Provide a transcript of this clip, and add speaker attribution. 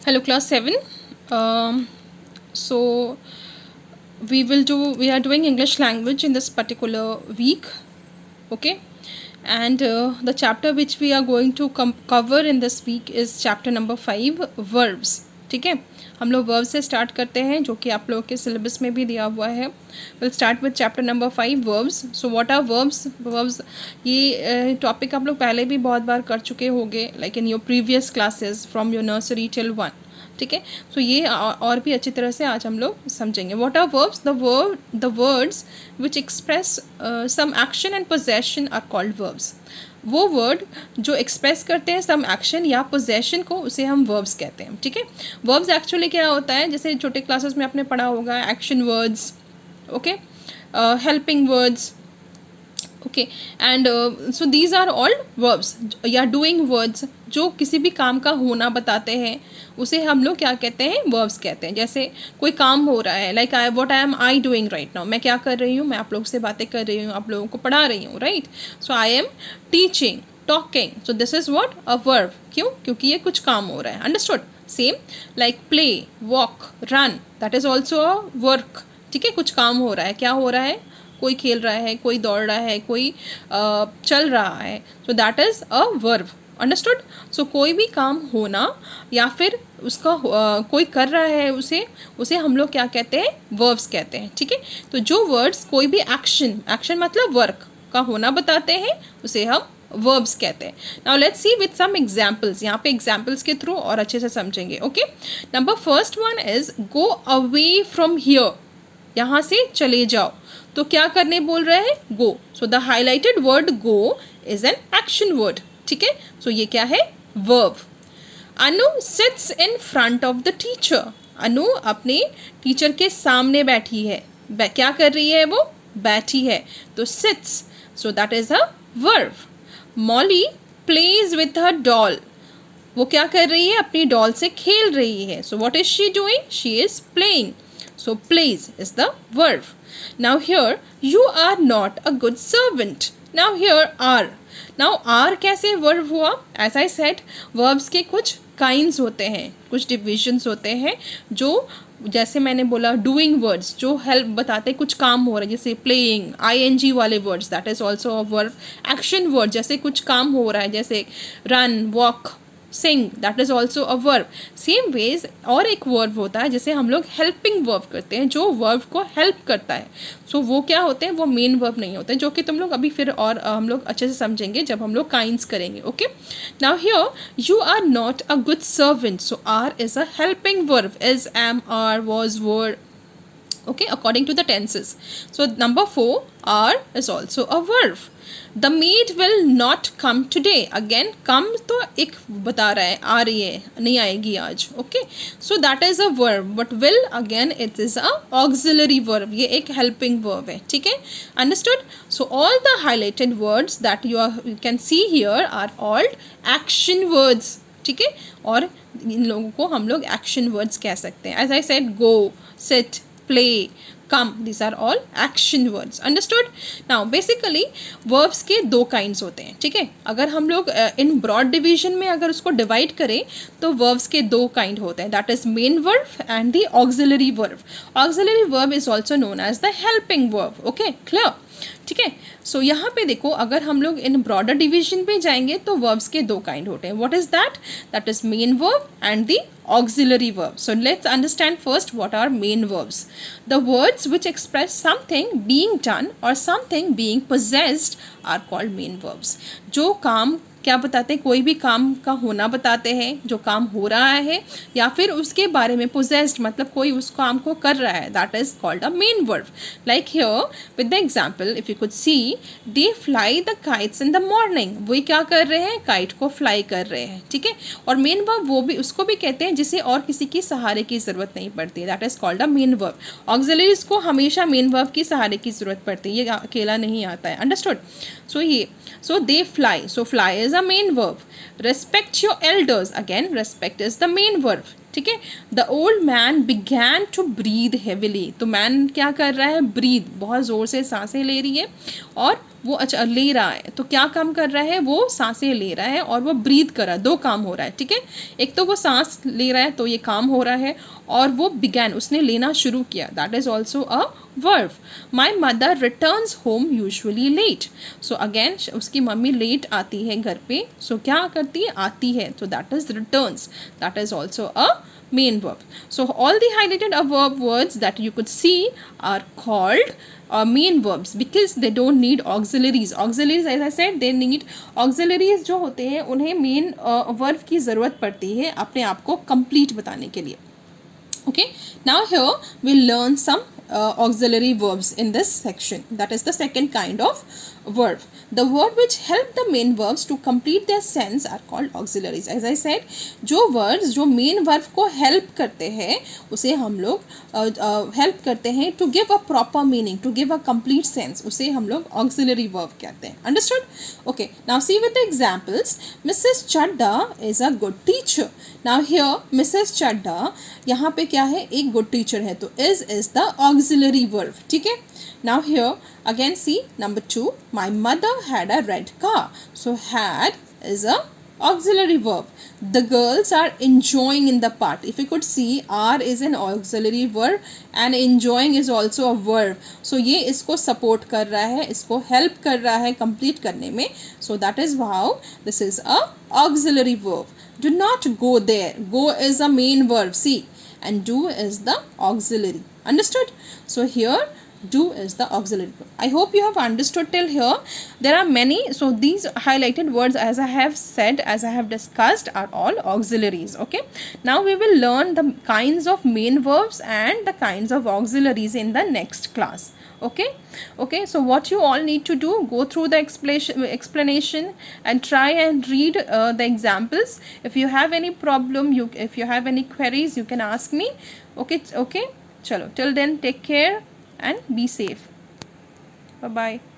Speaker 1: Hello, class 7. So we are doing English language in this particular week. Okay. And the chapter which we are going to cover in this week is chapter number 5, verbs. ठीक है, हम लोग verb से start करते हैं जो कि आप लोगों के सिलेबस में भी दिया हुआ है. Will start with chapter number 5, verbs. So what are verbs? Verbs ये टॉपिक आप लोग पहले भी बहुत बार कर चुके होंगे, like in your previous classes from your nursery till 1. ठीक है, सो ये और भी अच्छी तरह से आज हम लोग समझेंगे. What are verbs? The words which express some action and possession are called verbs. वो वर्ड जो एक्सप्रेस करते हैं सम एक्शन या पोजेशन को, उसे हम वर्ब्स कहते हैं. ठीक है, वर्ब्स एक्चुअली क्या होता है, जैसे छोटे क्लासेस में आपने पढ़ा होगा, action words, okay, helping words, okay, and so these are all verbs या डूइंग वर्ड्स जो किसी भी काम का होना बताते हैं, उसे हम लोग क्या कहते हैं? वर्ब्स कहते हैं. जैसे कोई काम हो रहा है, like what I am doing right now. मैं क्या कर रही हूँ? मैं आप लोगों से बातें कर रही हूँ, आप लोगों को पढ़ा रही हूँ, right. So I am teaching, talking. So this is what? A verb. क्यों? क्योंकि ये कुछ काम हो रहा है. Understood? Same like play, walk, run, that is also a work. ठीक है, कुछ काम हो रहा है. क्या हो रहा है? कोई खेल रहा है, कोई दौड़ रहा है, कोई चल रहा है. So that is a verb. Understood? So कोई भी काम होना या फिर उसका कोई कर रहा है उसे हम लोग क्या कहते हैं? वर्ब्स कहते हैं. ठीक है, तो जो वर्ड्स कोई भी एक्शन मतलब वर्क का होना बताते हैं, उसे हम वर्ब्स कहते हैं. Now let's see with some examples. यहाँ पे एग्जाम्पल्स के थ्रू और अच्छे से समझेंगे. Okay, number first one is go away from here. यहाँ से चले जाओ. तो क्या करने बोल रहे हैं? Go. So the highlighted word go is an action word. ठीक है, सो ये क्या है? Verb. Anu sits in front of the teacher. Anu अपने टीचर के सामने बैठी है. क्या कर रही है? वो बैठी है. तो sits, so that is a verb. Molly plays with her doll. वो क्या कर रही है? अपनी डॉल से खेल रही है. So what is she doing? She is playing. So plays is the verb. Now here you are not a good servant. Now here are. Now are कैसे verb हुआ? As I said, verbs के कुछ kinds होते हैं, कुछ divisions होते हैं, जो जैसे मैंने बोला doing words जो help बताते कुछ काम हो रहा है, जैसे playing, ing वाले words, that is also a verb. Action word जैसे कुछ काम हो रहा है, जैसे run, walk, sing, that is also a verb. Same ways और एक वर्ब होता है जिसे हम लोग हेल्पिंग वर्ब करते हैं, जो वर्ब को हेल्प करता है. सो वो क्या होते हैं? वो मेन वर्ब नहीं होते, जो कि तुम लोग अभी फिर और हम लोग अच्छे से समझेंगे जब हम लोग काइंड्स करेंगे. Okay, now here you are not a good servant. So are is a helping verb. Is, am, are, was, were. Okay, according to the tenses. So number 4, are is also a verb. The maid will not come today. Again, come तो एक बता रहा है, आ रही है, नहीं आएगी आज. Okay, so that is a verb. But will, again, it is a auxiliary verb. ये एक helping verb है. ठीक है, understood? So all the highlighted words that you can see here are all action words. ठीक है, और इन लोगों को हम लोग action words कह सकते हैं. As I said, go, sit, play, come, these are all action words. Understood? Now basically verbs के दो kinds होते हैं. ठीक है, अगर हम लोग in broad division में अगर उसको divide करें तो verbs के दो kind होते हैं, that is main verb and the auxiliary verb. Auxiliary verb is also known as the helping verb. Okay, clear? ठीक है, सो यहाँ पे देखो, अगर हम लोग इन ब्रॉडर डिवीजन पे जाएंगे तो वर्ब्स के दो काइंड होते हैं. What is that? That is main verb and the auxiliary verb. So let's understand first what are main verbs. The words which express something being done or something being possessed are called main verbs. जो काम क्या बताते हैं? कोई भी काम का होना बताते हैं, जो काम हो रहा है या फिर उसके बारे में. possessed मतलब कोई उस काम को कर रहा है, that is called a main verb. Like here with the example, if you could see, they fly the kites in the morning. वो क्या कर रहे हैं? काइट को फ्लाई कर रहे हैं. ठीक है, और मेन वर्ब वो भी, उसको भी कहते हैं जिसे और किसी की सहारे की ज़रूरत नहीं पड़ती है, that is called a main verb. Auxiliaries को हमेशा मेन वर्ब की सहारे की ज़रूरत पड़ती है, ये अकेला नहीं आता है. Understood? So they fly. So fly is a main verb. Respect your elders. Again, respect is the main verb. ठीक है. The old man began to breathe heavily. तो मैन क्या कर रहा है, ब्रीद, बहुत ज़ोर से सांसें ले रही है, और वो अच्छा ले रहा है, तो क्या काम कर रहा है, वो सांसें ले रहा है और वो ब्रीद कर रहा है. दो काम हो रहा है, ठीक है. एक तो वो सांस ले रहा है तो ये काम हो रहा है, और वो बिगैन, उसने लेना शुरू किया, that is also a verb. My mother returns home usually late. So again उसकी मम्मी लेट आती है घर पे, सो क्या करती है, आती है, तो that is returns, that is also a main verb. So all the highlighted verb words that you could see are called main verbs because they don't need auxiliaries. Auxiliaries, as I said, they need auxiliaries. जो होते हैं उन्हें main verb की ज़रूरत पड़ती है अपने आप को complete बताने के लिए. Okay, now here we'll learn some auxiliary verbs in this section. That is the second kind of verb. The word which help the main verbs to complete their sense are called auxiliaries. As I said, जो words जो main verb को help करते हैं उसे हम लोग help करते हैं to give a proper meaning, to give a complete sense, उसे हम लोग auxiliary verb कहते हैं. Understood? Okay, now see with the examples. Mrs. Chadda is a good teacher. Now here Mrs. Chadda यहाँ पे क्या है, एक good teacher है, तो is the auxiliary verb. ठीक है. Now here again see number 2. My mother had a red car. So had is a auxiliary verb. The girls are enjoying in the part. If you could see, are is an auxiliary verb and enjoying is also a verb. So ये इसको support कर रहा है, इसको help कर रहा है complete करने में. So that is how this is a auxiliary verb. Do not go there. Go is a main verb. See, and do is the auxiliary. Understood? So here do is the auxiliary verb. I hope you have understood till here. There are many, so these highlighted words, as I have said, as I have discussed, are all auxiliaries. Okay, now we will learn the kinds of main verbs and the kinds of auxiliaries in the next class. Okay, okay, so what you all need to do, go through the explanation and try and read the examples. If you have any problem, if you have any queries, you can ask me. Okay, okay, chalo, till then take care and be safe. Bye bye.